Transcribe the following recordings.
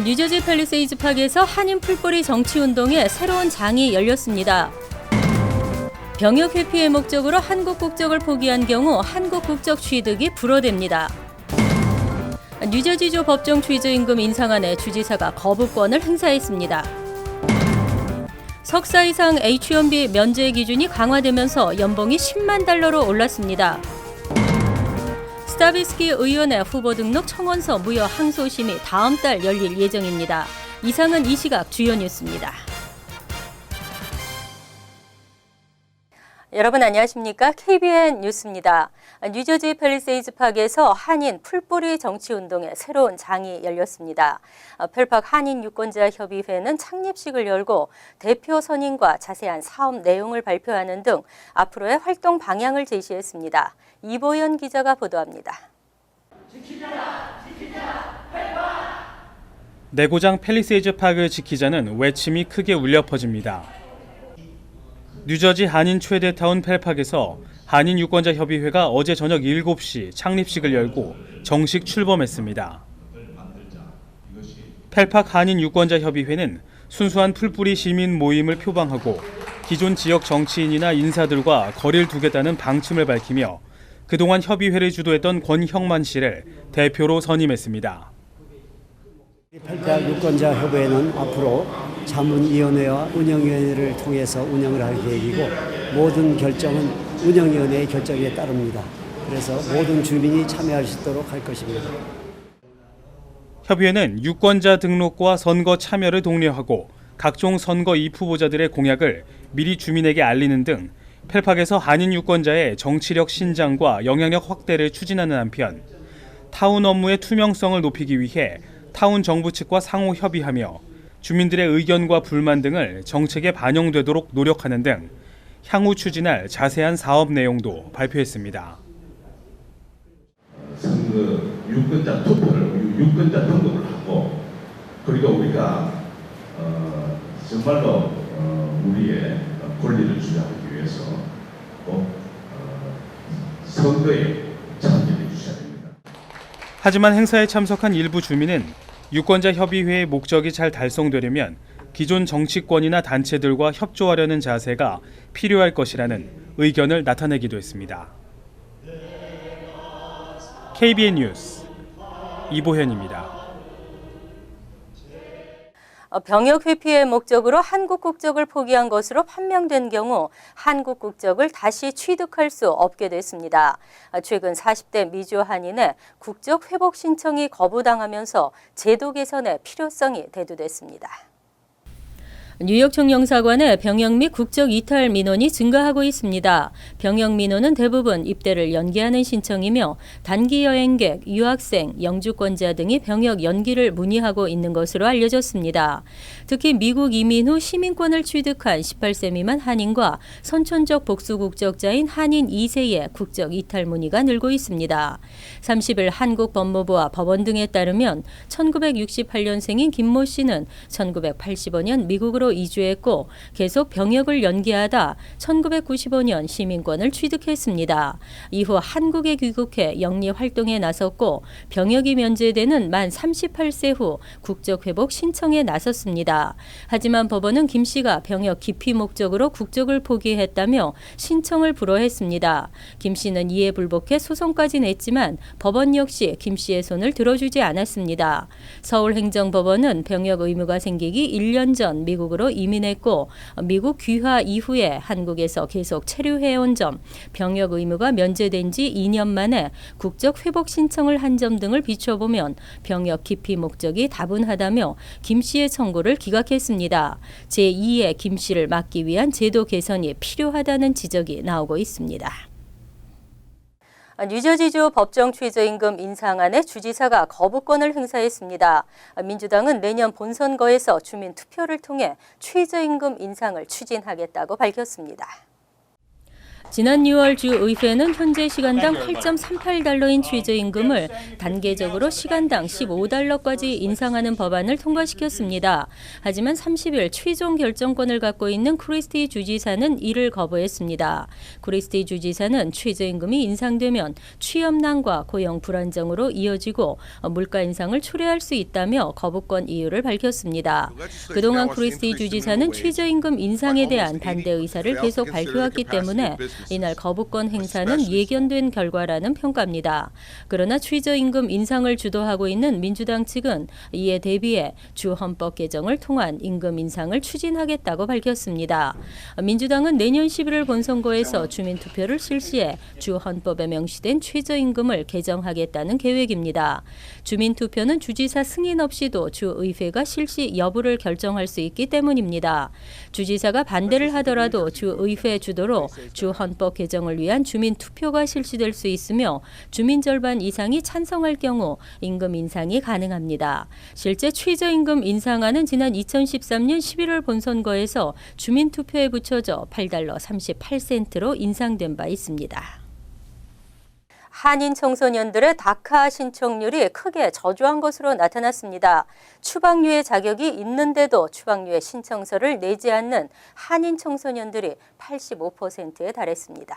뉴저지 팰리세이즈 파크에서 한인 풀뿌리 정치운동의 새로운 장이 열렸습니다. 병역 회피의 목적으로 한국 국적을 포기한 경우 한국 국적 취득이 불허됩니다. 뉴저지주 법정 최저임금 인상안에 주지사가 거부권을 행사했습니다. 석사 이상 H-1B 면제 기준이 강화되면서 연봉이 10만 달러로 올랐습니다. 스타비스키 의원의 후보 등록 청원서 무효 항소심이 다음 달 열릴 예정입니다. 이상은 이 시각 주요 뉴스입니다. 여러분 안녕하십니까? KBN 뉴스입니다. 뉴저지 팰리세이즈 파크에서 한인 풀뿌리 정치운동의 새로운 장이 열렸습니다. 펠파크 한인 유권자 협의회는 창립식을 열고 대표 선임과 자세한 사업 내용을 발표하는 등 앞으로의 활동 방향을 제시했습니다. 이보연 기자가 보도합니다. 내고장 팰리세이즈 파크 지키자는 외침이 크게 울려 퍼집니다. 뉴저지 한인 최대 타운 펠팍에서 한인 유권자 협의회가 어제 저녁 7시 창립식을 열고 정식 출범했습니다. 펠팍 한인 유권자 협의회는 순수한 풀뿌리 시민 모임을 표방하고 기존 지역 정치인이나 인사들과 거리를 두겠다는 방침을 밝히며 그동안 협의회를 주도했던 권형만 씨를 대표로 선임했습니다. 펠팍 유권자 협의회는 앞으로 자문위원회와 운영위원회를 통해서 운영을 할 계획이고 모든 결정은 운영위원회의 결정에 따릅니다. 그래서 모든 주민이 참여할 수 있도록 할 것입니다. 협의회는 유권자 등록과 선거 참여를 독려하고 각종 선거 입후보자들의 공약을 미리 주민에게 알리는 등 펠팍에서 한인 유권자의 정치력 신장과 영향력 확대를 추진하는 한편 타운 업무의 투명성을 높이기 위해 타운 정부 측과 상호 협의하며 주민들의 의견과 불만 등을 정책에 반영되도록 노력하는 등 향후 추진할 자세한 사업 내용도 발표했습니다. 선거 유권자 투표를 유권자 등록을 하고 그리고 우리가 정말로 우리의 권리를 주장하기 위해서 꼭 선거에 참여해 주셔야 됩니다. 하지만 행사에 참석한 일부 주민은 유권자 협의회의 목적이 잘 달성되려면 기존 정치권이나 단체들과 협조하려는 자세가 필요할 것이라는 의견을 나타내기도 했습니다. KBN 뉴스 이보현입니다. 병역 회피의 목적으로 한국 국적을 포기한 것으로 판명된 경우 한국 국적을 다시 취득할 수 없게 됐습니다. 최근 40대 미주 한인의 국적 회복 신청이 거부당하면서 제도 개선의 필요성이 대두됐습니다. 뉴욕 총영사관의 병역 및 국적 이탈 민원이 증가하고 있습니다. 병역 민원은 대부분 입대를 연기하는 신청이며 단기 여행객, 유학생, 영주권자 등이 병역 연기를 문의하고 있는 것으로 알려졌습니다. 특히 미국 이민 후 시민권을 취득한 18세 미만 한인과 선천적 복수 국적자인 한인 2세의 국적 이탈 문의가 늘고 있습니다. 30일 한국 법무부와 법원 등에 따르면 1968년생인 김모 씨는 1985년 미국으로 이주했고 계속 병역을 연기하다 1995년 시민권을 취득했습니다. 이후 한국에 귀국해 영리 활동에 나섰고 병역이 면제되는 만 38세 후 국적 회복 신청에 나섰습니다. 하지만 법원은 김 씨가 병역 기피 목적으로 국적을 포기했다며 신청을 불허했습니다. 김 씨는 이에 불복해 소송까지 냈지만 법원 역시 김 씨의 손을 들어주지 않았습니다. 서울행정법원은 병역 의무가 생기기 1년 전 미국으로 이민했고 미국 귀화 이후에 한국에서 계속 체류해온 점, 병역 의무가 면제된 지 2년 만에 국적 회복 신청을 한 점 등을 비춰보면 병역 기피 목적이 다분하다며 김 씨의 청구를 기각했습니다. 제2의 김 씨를 막기 위한 제도 개선이 필요하다는 지적이 나오고 있습니다. 뉴저지주 법정 최저임금 인상안에 주지사가 거부권을 행사했습니다. 민주당은 내년 본선거에서 주민 투표를 통해 최저임금 인상을 추진하겠다고 밝혔습니다. 지난 6월 주의회는 현재 시간당 8.38달러인 최저임금을 단계적으로 시간당 15달러까지 인상하는 법안을 통과시켰습니다. 하지만 30일 최종 결정권을 갖고 있는 크리스티 주지사는 이를 거부했습니다. 크리스티 주지사는 최저임금이 인상되면 취업난과 고용 불안정으로 이어지고 물가 인상을 초래할 수 있다며 거부권 이유를 밝혔습니다. 그동안 크리스티 주지사는 최저임금 인상에 대한 반대 의사를 계속 밝혀왔기 때문에 이날 거부권 행사는 예견된 결과라는 평가입니다. 그러나 최저임금 인상을 주도하고 있는 민주당 측은 이에 대비해 주 헌법 개정을 통한 임금 인상을 추진하겠다고 밝혔습니다. 민주당은 내년 11월 본선거에서 주민투표를 실시해 주 헌법에 명시된 최저임금을 개정하겠다는 계획입니다. 주민투표는 주지사 승인 없이도 주의회가 실시 여부를 결정할 수 있기 때문입니다. 주지사가 반대를 하더라도 주의회 주도로 주 헌법 개정을 위한 주민 투표가 실시될 수 있으며 주민 절반 이상이 찬성할 경우 임금 인상이 가능합니다. 실제 최저임금 인상안은 지난 2013년 11월 본선거에서 주민 투표에 붙여져 8달러 38센트로 인상된 바 있습니다. 한인 청소년들의 다카 신청률이 크게 저조한 것으로 나타났습니다. 추방유예 자격이 있는데도 추방유예 신청서를 내지 않는 한인 청소년들이 85%에 달했습니다.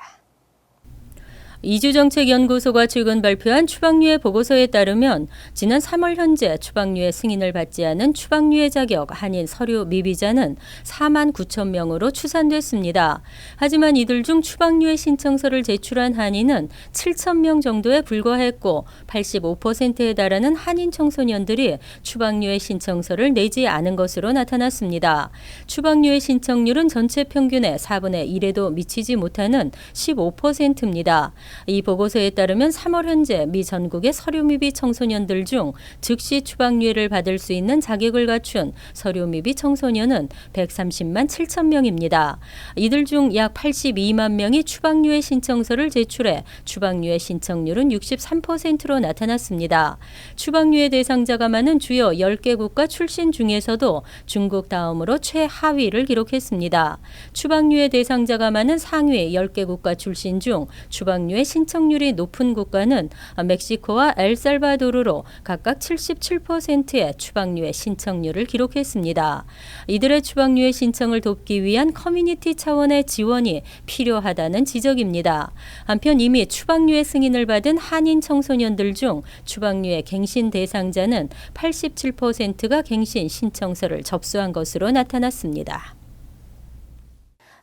이주정책연구소가 최근 발표한 추방유예 보고서에 따르면 지난 3월 현재 추방유예 승인을 받지 않은 추방유예 자격 한인 서류 미비자는 4만 9천 명으로 추산됐습니다. 하지만 이들 중 추방유예 신청서를 제출한 한인은 7천 명 정도에 불과했고 85%에 달하는 한인 청소년들이 추방유예 신청서를 내지 않은 것으로 나타났습니다. 추방유예 신청률은 전체 평균의 4분의 1에도 미치지 못하는 15%입니다. 이 보고서에 따르면 3월 현재 미 전국의 서류 미비 청소년들 중 즉시 추방유예를 받을 수 있는 자격을 갖춘 서류 미비 청소년은 130만 7천 명입니다. 이들 중 약 82만 명이 추방유예 신청서를 제출해 추방유예 신청률은 63%로 나타났습니다. 추방유예 대상자가 많은 주요 10개 국가 출신 중에서도 중국 다음으로 최하위를 기록했습니다. 추방유예 대상자가 많은 상위 10개 국가 출신 중 추방유예 신청률이 높은 국가는 멕시코와 엘살바도르로 각각 77%의 추방유예 신청률을 기록했습니다. 이들의 추방유예 신청을 돕기 위한 커뮤니티 차원의 지원이 필요하다는 지적입니다. 한편 이미 추방유예 승인을 받은 한인 청소년들 중 추방유예 갱신 대상자는 87%가 갱신 신청서를 접수한 것으로 나타났습니다.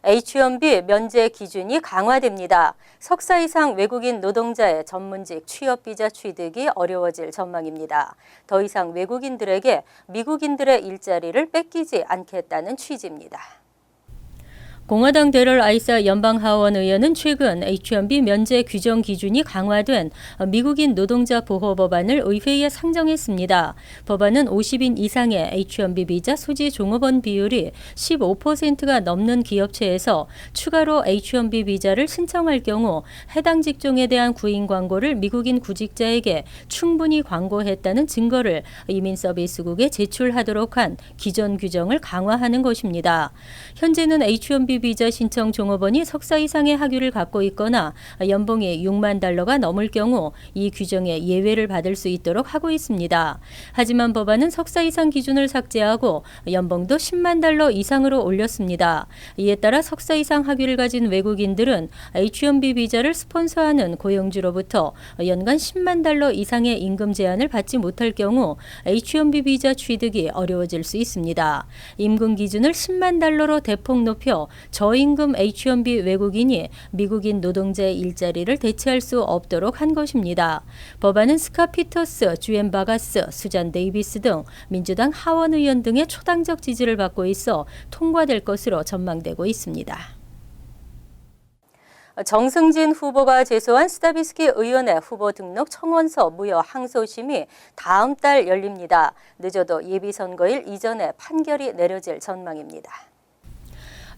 H-1B 면제 기준이 강화됩니다. 석사 이상 외국인 노동자의 전문직 취업 비자 취득이 어려워질 전망입니다. 더 이상 외국인들에게 미국인들의 일자리를 뺏기지 않겠다는 취지입니다. 공화당 데럴 아이사 연방하원 의원은 최근 H-1B 면제 규정 기준이 강화된 미국인 노동자 보호 법안을 의회에 상정했습니다. 법안은 50인 이상의 H-1B 비자 소지 종업원 비율이 15%가 넘는 기업체에서 추가로 H-1B 비자를 신청할 경우 해당 직종에 대한 구인 광고를 미국인 구직자에게 충분히 광고했다는 증거를 이민서비스국에 제출하도록 한 기존 규정을 강화하는 것입니다. 현재는 H-1B 비자 신청 종업원이 석사 이상의 학위를 갖고 있거나 연봉이 6만 달러가 넘을 경우 이 규정에 예외를 받을 수 있도록 하고 있습니다. 하지만 법안은 석사 이상 기준을 삭제하고 연봉도 10만 달러 이상으로 올렸습니다. 이에 따라 석사 이상 학위를 가진 외국인들은 H-1B 비자를 스폰서하는 고용주로부터 연간 10만 달러 이상의 임금 제한을 받지 못할 경우 H-1B 비자 취득이 어려워질 수 있습니다. 임금 기준을 10만 달러로 대폭 높여 저임금 H-1B 외국인이 미국인 노동자의 일자리를 대체할 수 없도록 한 것입니다. 법안은 스카 피터스, 주엔 바가스, 수잔 데이비스 등 민주당 하원 의원 등의 초당적 지지를 받고 있어 통과될 것으로 전망되고 있습니다. 정승진 후보가 제소한 스타비스키 의원의 후보 등록 청원서 무효 항소심이 다음 달 열립니다. 늦어도 예비선거일 이전에 판결이 내려질 전망입니다.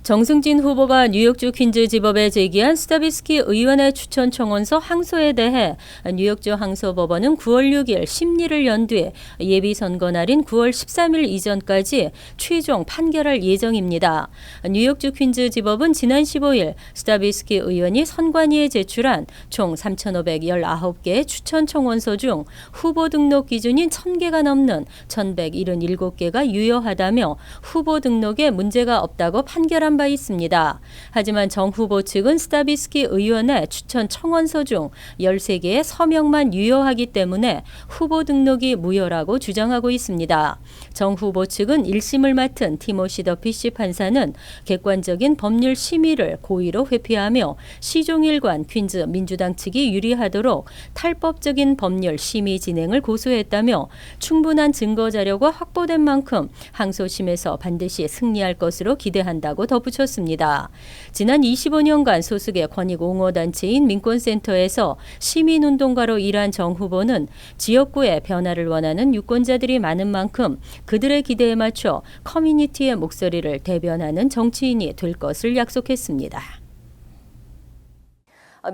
정승진 후보가 뉴욕주 퀸즈 지법에 제기한 스타비스키 의원의 추천 청원서 항소에 대해 뉴욕주 항소법원은 9월 6일 심리를 연 뒤 예비선거 날인 9월 13일 이전까지 최종 판결할 예정입니다. 뉴욕주 퀸즈 지법은 지난 15일 스타비스키 의원이 선관위에 제출한 총 3,519개의 추천 청원서 중 후보 등록 기준인 1,000개가 넘는 1,177개가 유효하다며 후보 등록에 문제가 없다고 판결한 바 있습니다. 하지만 정 후보 측은 스타비스키 의원의 추천 청원서 중 13개의 서명만 유효하기 때문에 후보 등록이 무효라고 주장하고 있습니다. 정 후보 측은 1심을 맡은 티모시 더피시 판사는 객관적인 법률 심의를 고의로 회피하며 시종일관 퀸즈 민주당 측이 유리하도록 탈법적인 법률 심의 진행을 고소했다며 충분한 증거 자료가 확보된 만큼 항소심에서 반드시 승리할 것으로 기대한다고 덧붙였습니다. 지난 25년간 소속의 권익옹호단체인 민권센터에서 시민운동가로 일한 정 후보는 지역구에 변화를 원하는 유권자들이 많은 만큼 그들의 기대에 맞춰 커뮤니티의 목소리를 대변하는 정치인이 될 것을 약속했습니다.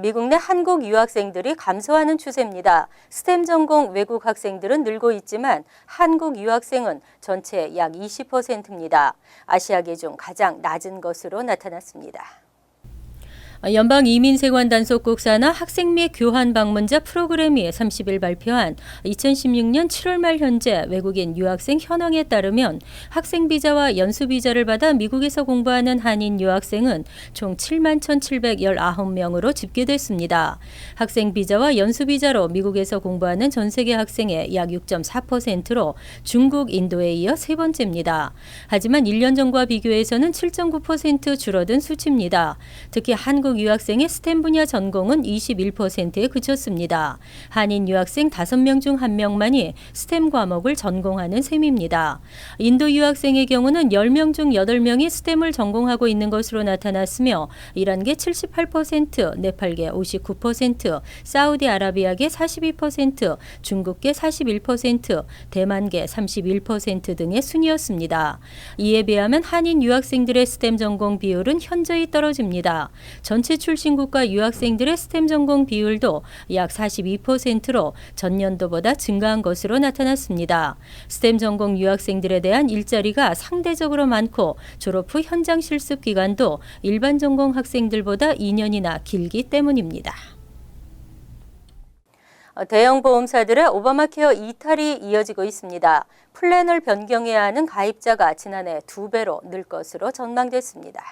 미국 내 한국 유학생들이 감소하는 추세입니다. 스템 전공 외국 학생들은 늘고 있지만 한국 유학생은 전체의 약 20%입니다. 아시아계 중 가장 낮은 것으로 나타났습니다. 연방이민세관 단속국 산하 학생 및 교환 방문자 프로그램이 30일 발표한 2016년 7월 말 현재 외국인 유학생 현황에 따르면 학생 비자와 연수 비자를 받아 미국에서 공부하는 한인 유학생은 총 71,719명으로 집계됐습니다. 학생 비자와 연수 비자로 미국에서 공부하는 전 세계 학생의 약 6.4%로 중국, 인도에 이어 세 번째입니다. 하지만 1년 전과 비교해서는 7.9% 줄어든 수치입니다. 특히 한국 유학생의 스템 분야 전공은 21%에 그쳤습니다. 한인 유학생 5명 중 1명만이 스템 과목을 전공하는 셈입니다. 인도 유학생의 경우는 10명 중 8명이 스템을 전공하고 있는 것으로 나타났으며 이란계 78%, 네팔계 59%, 사우디아라비아계 42%, 중국계 41%, 대만계 31% 등의 순이었습니다. 이에 비하면 한인 유학생들의 스템 전공 비율은 현저히 떨어집니다. 전체 출신 국가 유학생들의 스템 전공 비율도 약 42%로 전년도보다 증가한 것으로 나타났습니다. 스템 전공 유학생들에 대한 일자리가 상대적으로 많고 졸업 후 현장 실습 기간도 일반 전공 학생들보다 2년이나 길기 때문입니다. 대형 보험사들의 오바마케어 이탈이 이어지고 있습니다. 플랜을 변경해야 하는 가입자가 지난해 2배로 늘 것으로 전망됐습니다.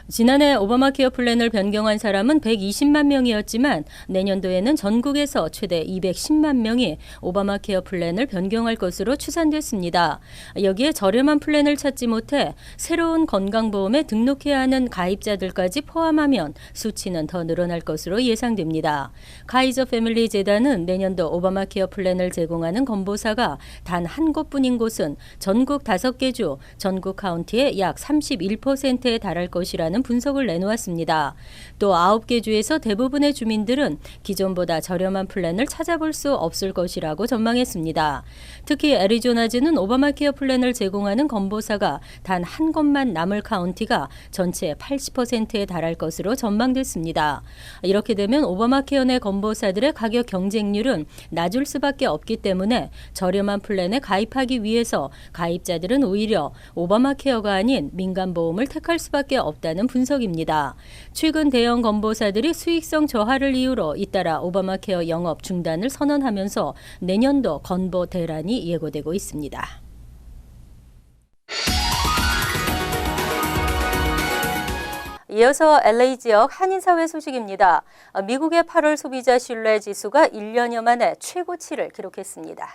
지난해 오바마케어 플랜을 변경한 사람은 120만 명이었지만 내년도에는 전국에서 최대 210만 명이 오바마케어 플랜을 변경할 것으로 추산됐습니다. 여기에 저렴한 플랜을 찾지 못해 새로운 건강보험에 등록해야 하는 가입자들까지 포함하면 수치는 더 늘어날 것으로 예상됩니다. 카이저 패밀리 재단은 내년도 오바마케어 플랜을 제공하는 건보사가 단 한 곳뿐인 곳은 전국 5개 주, 전국 카운티의 약 31%에 달할 것이라는 분석을 내놓았습니다. 또 9개 주에서 대부분의 주민들은 기존보다 저렴한 플랜을 찾아볼 수 없을 것이라고 전망했습니다. 특히 애리조나주는 오바마케어 플랜을 제공하는 건보사가 단 한 곳만 남을 카운티가 전체의 80%에 달할 것으로 전망됐습니다. 이렇게 되면 오바마케어 내 건보사들의 가격 경쟁률은 낮을 수밖에 없기 때문에 저렴한 플랜에 가입하기 위해서 가입자들은 오히려 오바마케어가 아닌 민간보험을 택할 수밖에 없다는 분석입니다. 최근 대형 건보사들이 수익성 저하를 이유로 잇따라 오바마케어 영업 중단을 선언하면서 내년도 건보 대란이 예고되고 있습니다. 이어서 LA 지역 한인사회 소식입니다. 미국의 8월 소비자 신뢰 지수가 1년여 만에 최고치를 기록했습니다.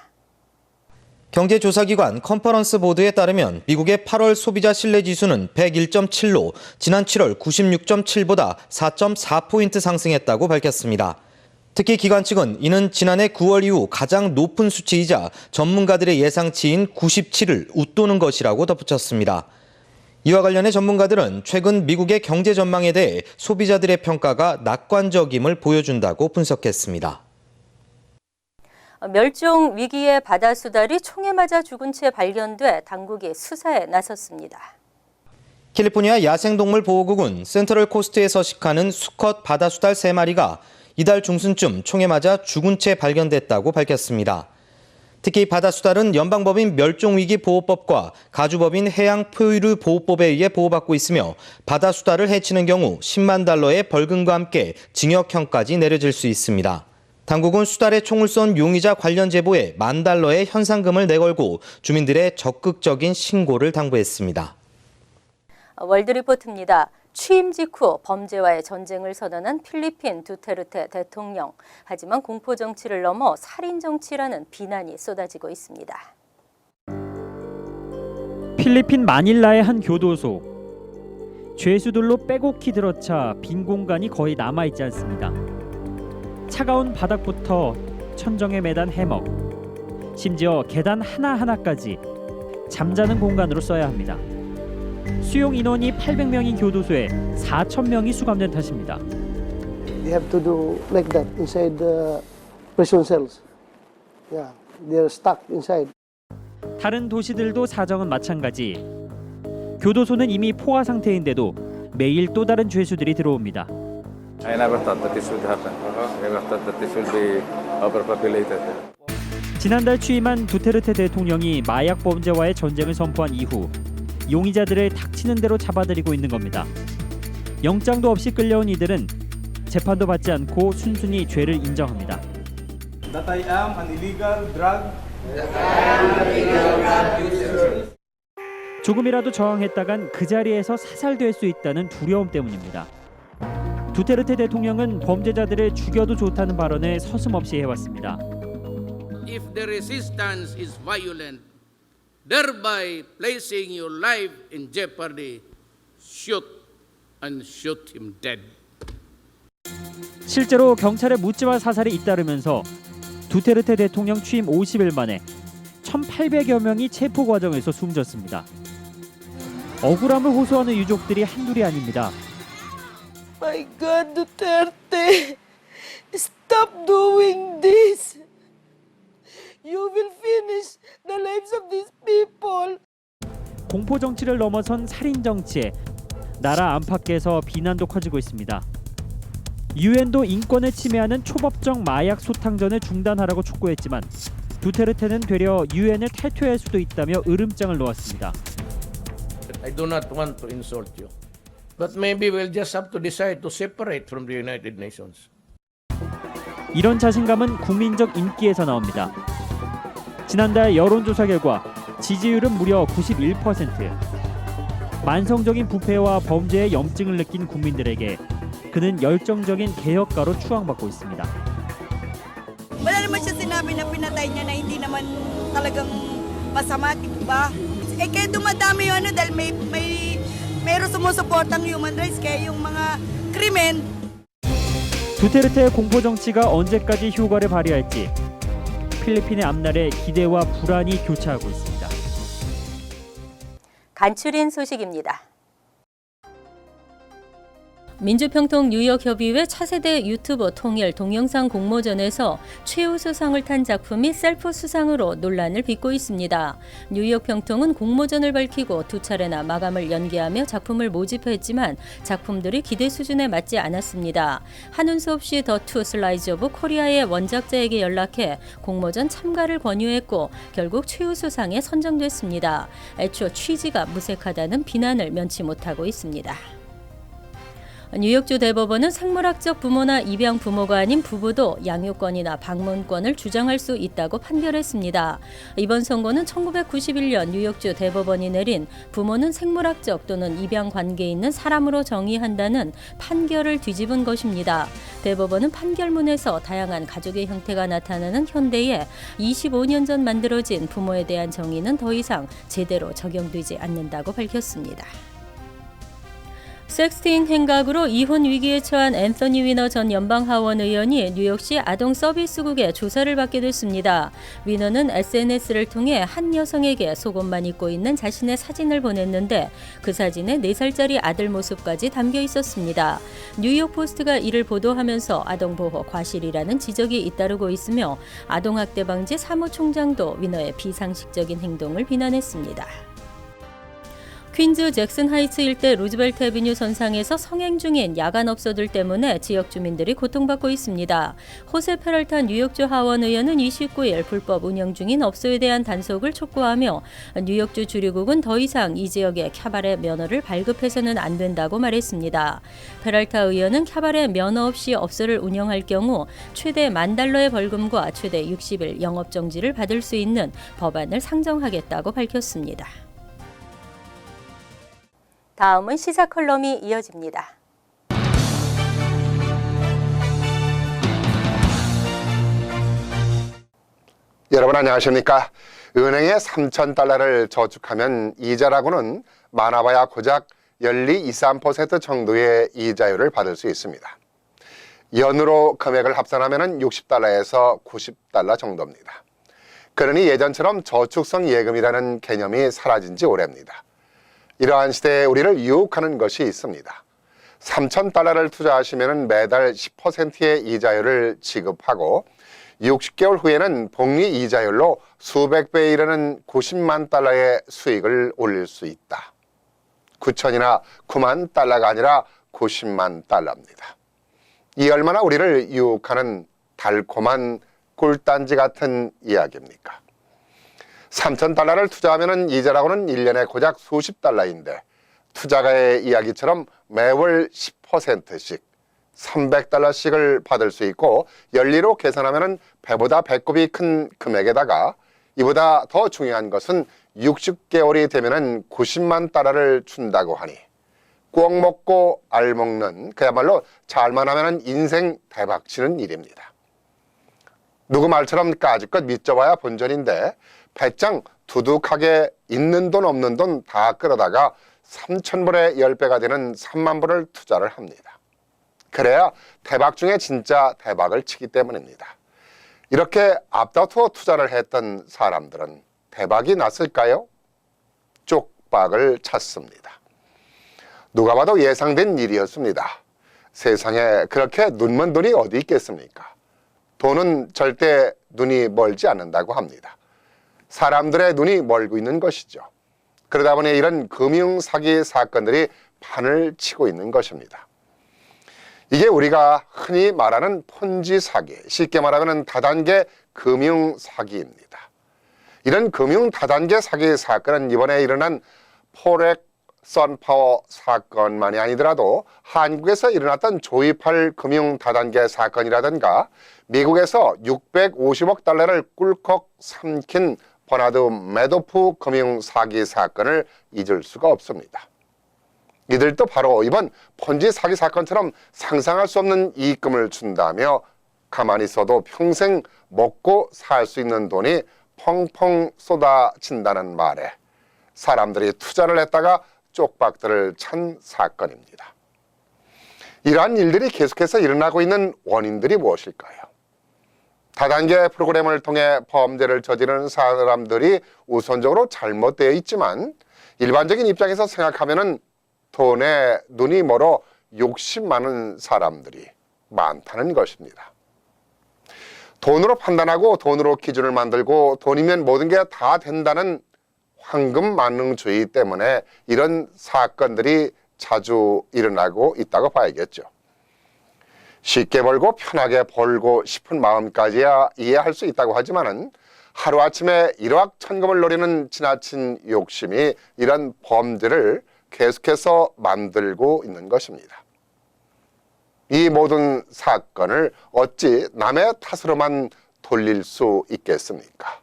경제조사기관 컨퍼런스 보드에 따르면 미국의 8월 소비자 신뢰지수는 101.7로 지난 7월 96.7보다 4.4포인트 상승했다고 밝혔습니다. 특히 기관 측은 이는 지난해 9월 이후 가장 높은 수치이자 전문가들의 예상치인 97을 웃도는 것이라고 덧붙였습니다. 이와 관련해 전문가들은 최근 미국의 경제 전망에 대해 소비자들의 평가가 낙관적임을 보여준다고 분석했습니다. 멸종 위기의 바다수달이 총에 맞아 죽은 채 발견돼 당국이 수사에 나섰습니다. 캘리포니아 야생동물보호국은 센트럴 코스트에 서식하는 수컷 바다수달 3마리가 이달 중순쯤 총에 맞아 죽은 채 발견됐다고 밝혔습니다. 특히 바다수달은 연방법인 멸종위기보호법과 가주법인 해양포유류보호법에 의해 보호받고 있으며 바다수달을 해치는 경우 10만 달러의 벌금과 함께 징역형까지 내려질 수 있습니다. 당국은 수달에 총을 쏜 용의자 관련 제보에 $10,000의 현상금을 내걸고 주민들의 적극적인 신고를 당부했습니다. 월드리포트입니다. 취임 직후 범죄와의 전쟁을 선언한 필리핀 두테르테 대통령. 하지만 공포 정치를 넘어 살인 정치라는 비난이 쏟아지고 있습니다. 필리핀 마닐라의 한 교도소. 죄수들로 빼곡히 들어차 빈 공간이 거의 남아있지 않습니다. 차가운 바닥부터 천정에 매단 해먹, 심지어 계단 하나하나까지 잠자는 공간으로 써야 합니다. 수용 인원이 800명인 교도소에 4,000명이 수감된 탓입니다. They have to do like that inside the prison cells. Yeah, they're stuck inside. 다른 도시들도 사정은 마찬가지. 교도소는 이미 포화 상태인데도 매일 또 다른 죄수들이 들어옵니다. I never thought that this would happen. I never thought that this will be overpopulated. 지난달 취임한 두테르테 대통령이 마약 범죄와의 전쟁을 선포한 이후 용의자들을 닥치는 대로 잡아들이고 있는 겁니다. 영장도 없이 끌려온 이들은 재판도 받지 않고 순순히 죄를 인정합니다. That I am an illegal drug user. 조금이라도 저항했다간 그 자리에서 사살될 수 있다는 두려움 때문입니다. 두테르테 대통령은 범죄자들을 죽여도 좋다는 발언을 서슴없이 해왔습니다. If the resistance is violent, thereby placing your life in jeopardy, shoot and shoot him dead. 실제로 경찰의 묻지마 사살이 잇따르면서 두테르테 대통령 취임 50일 만에 1,800여 명이 체포 과정에서 숨졌습니다. 억울함을 호소하는 유족들이 한둘이 아닙니다. My God, Duterte, stop doing this. You will finish the lives of these people. 공포 정치를 넘어선 살인 정치에 나라 안팎에서 비난도 커지고 있습니다. 유엔도 인권을 침해하는 초법적 마약 소탕전을 중단하라고 촉구했지만 두테르테는 되려 유엔을 탈퇴할 수도 있다며 으름장을 놓았습니다. I do not want to insult you, but maybe we'll just have to decide to separate from the United Nations. 이런 자신감은 국민적 인기에서 나옵니다. 지난달 여론조사 결과 지지율은 무려 91%. 만성적인 부패와 범죄의 염증을 느낀 국민들에게 그는 열정적인 개혁가로 추앙받고 있습니다. Wala naman siya sinabi na pinatay niya na hindi naman talagang masama, diba? Eh kaya dumadami yung ano dahil mayroong sumusuportang human rights kaya yung mga krimen. 두테르테의 공포 정치가 언제까지 효과를 발휘할지 필리핀의 앞날에 기대와 불안이 교차하고 있습니다. 간추린 소식입니다. 민주평통 뉴욕협의회 차세대 유튜버 통일 동영상 공모전에서 최우수상을 탄 작품이 셀프 수상으로 논란을 빚고 있습니다. 뉴욕평통은 공모전을 밝히고 2차례나 마감을 연기하며 작품을 모집했지만 작품들이 기대 수준에 맞지 않았습니다. 한운수 없이 더 투 슬라이즈 오브 코리아의 원작자에게 연락해 공모전 참가를 권유했고 결국 최우수상에 선정됐습니다. 애초 취지가 무색하다는 비난을 면치 못하고 있습니다. 뉴욕주 대법원은 생물학적 부모나 입양 부모가 아닌 부부도 양육권이나 방문권을 주장할 수 있다고 판결했습니다. 이번 선고는 1991년 뉴욕주 대법원이 내린 부모는 생물학적 또는 입양 관계에 있는 사람으로 정의한다는 판결을 뒤집은 것입니다. 대법원은 판결문에서 다양한 가족의 형태가 나타나는 현대에 25년 전 만들어진 부모에 대한 정의는 더 이상 제대로 적용되지 않는다고 밝혔습니다. 섹스팅 행각으로 이혼 위기에 처한 앤서니 위너 전 연방하원 의원이 뉴욕시 아동 서비스국에 조사를 받게 됐습니다. 위너는 SNS를 통해 한 여성에게 속옷만 입고 있는 자신의 사진을 보냈는데 그 사진에 4살짜리 아들 모습까지 담겨 있었습니다. 뉴욕 포스트가 이를 보도하면서 아동보호 과실이라는 지적이 잇따르고 있으며 아동학대 방지 사무총장도 위너의 비상식적인 행동을 비난했습니다. 퀸즈 잭슨 하이츠 일대 루즈벨트 애비뉴 선상에서 성행 중인 야간 업소들 때문에 지역 주민들이 고통받고 있습니다. 호세 페럴타 뉴욕주 하원 의원은 29일 불법 운영 중인 업소에 대한 단속을 촉구하며 뉴욕주 주류국은 더 이상 이 지역의 캬바레 면허를 발급해서는 안 된다고 말했습니다. 페럴타 의원은 캬바레 면허 없이 업소를 운영할 경우 최대 $10,000의 벌금과 최대 60일 영업 정지를 받을 수 있는 법안을 상정하겠다고 밝혔습니다. 다음은 시사 컬럼이 이어집니다. 여러분 안녕하십니까? 은행에 $3,000를 저축하면 이자라고는 많아봐야 고작 12-13% 정도의 이자율을 받을 수 있습니다. 연으로 금액을 합산하면 $60에서 $90 정도입니다. 그러니 예전처럼 저축성 예금이라는 개념이 사라진 지 오래입니다. 이러한 시대에 우리를 유혹하는 것이 있습니다. $3,000를 투자하시면 매달 10%의 이자율을 지급하고 60개월 후에는 복리 이자율로 수백 배에 이르는 $90만 수익을 올릴 수 있다. 9천이나 9만 달러가 아니라 $90만 입니다. 이 얼마나 우리를 유혹하는 달콤한 꿀단지 같은 이야기입니까? $3,000를 투자하면 이자라고는 1년에 고작 수십 달러인데 투자가의 이야기처럼 매월 10%씩 $300씩을 받을 수 있고 연리로 계산하면 배보다 배꼽이 큰 금액에다가 이보다 더 중요한 것은 60개월이 되면 $90만 준다고 하니 꼭 먹고 알 먹는 그야말로 잘만 하면 인생 대박치는 일입니다. 누구 말처럼 까짓것 믿져봐야 본전인데 배짱 두둑하게 있는 돈 없는 돈 다 끌어다가 3,000불의 10배가 되는 3만 불을 투자를 합니다. 그래야 대박 중에 진짜 대박을 치기 때문입니다. 이렇게 앞다투어 투자를 했던 사람들은 대박이 났을까요? 쪽박을 찼습니다. 누가 봐도 예상된 일이었습니다. 세상에 그렇게 눈먼 돈이 어디 있겠습니까? 돈은 절대 눈이 멀지 않는다고 합니다. 사람들의 눈이 멀고 있는 것이죠. 그러다 보니 이런 금융사기 사건들이 판을 치고 있는 것입니다. 이게 우리가 흔히 말하는 폰지 사기, 쉽게 말하면 다단계 금융사기입니다. 이런 금융 다단계 사기 사건은 이번에 일어난 포렉 선파워 사건만이 아니더라도 한국에서 일어났던 조이팔 금융 다단계 사건이라든가 미국에서 $650억 꿀꺽 삼킨 버나드 매도프 금융 사기 사건을 잊을 수가 없습니다. 이들도 바로 이번 폰지 사기 사건처럼 상상할 수 없는 이익금을 준다며 가만히 있어도 평생 먹고 살 수 있는 돈이 펑펑 쏟아진다는 말에 사람들이 투자를 했다가 쪽박들을 찬 사건입니다. 이러한 일들이 계속해서 일어나고 있는 원인들이 무엇일까요? 다단계 프로그램을 통해 범죄를 저지르는 사람들이 우선적으로 잘못되어 있지만 일반적인 입장에서 생각하면 돈에 눈이 멀어 욕심 많은 사람들이 많다는 것입니다. 돈으로 판단하고 돈으로 기준을 만들고 돈이면 모든 게 다 된다는 황금만능주의 때문에 이런 사건들이 자주 일어나고 있다고 봐야겠죠. 쉽게 벌고 편하게 벌고 싶은 마음까지야 이해할 수 있다고 하지만은 하루아침에 일확천금을 노리는 지나친 욕심이 이런 범죄를 계속해서 만들고 있는 것입니다. 이 모든 사건을 어찌 남의 탓으로만 돌릴 수 있겠습니까?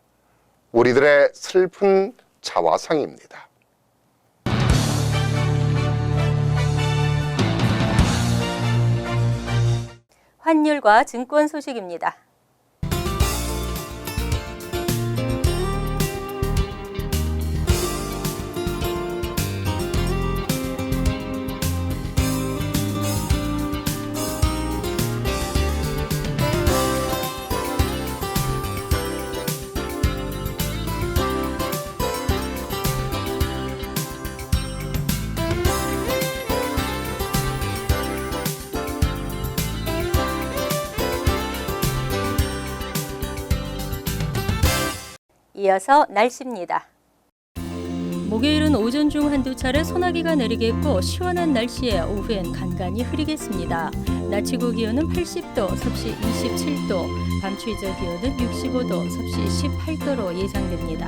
우리들의 슬픈 자화상입니다. 환율과 증권 소식입니다. 이어서 날씨입니다. 목요일은 오전 중 한두 차례 소나기가 내리겠고 시원한 날씨에 오후엔 간간히 흐리겠습니다. 낮 최고 기온은 80도, 섭씨 27도, 밤 최저 기온은 65도, 섭씨 18도로 예상됩니다.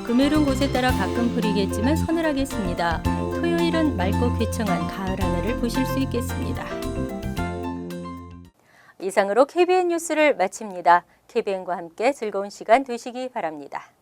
금요일은 곳에 따라 가끔 흐리겠지만 서늘하겠습니다. 토요일은 맑고 쾌청한 가을 하늘을 보실 수 있겠습니다. 이상으로 KBN 뉴스를 마칩니다. KBN과 함께 즐거운 시간 되시기 바랍니다.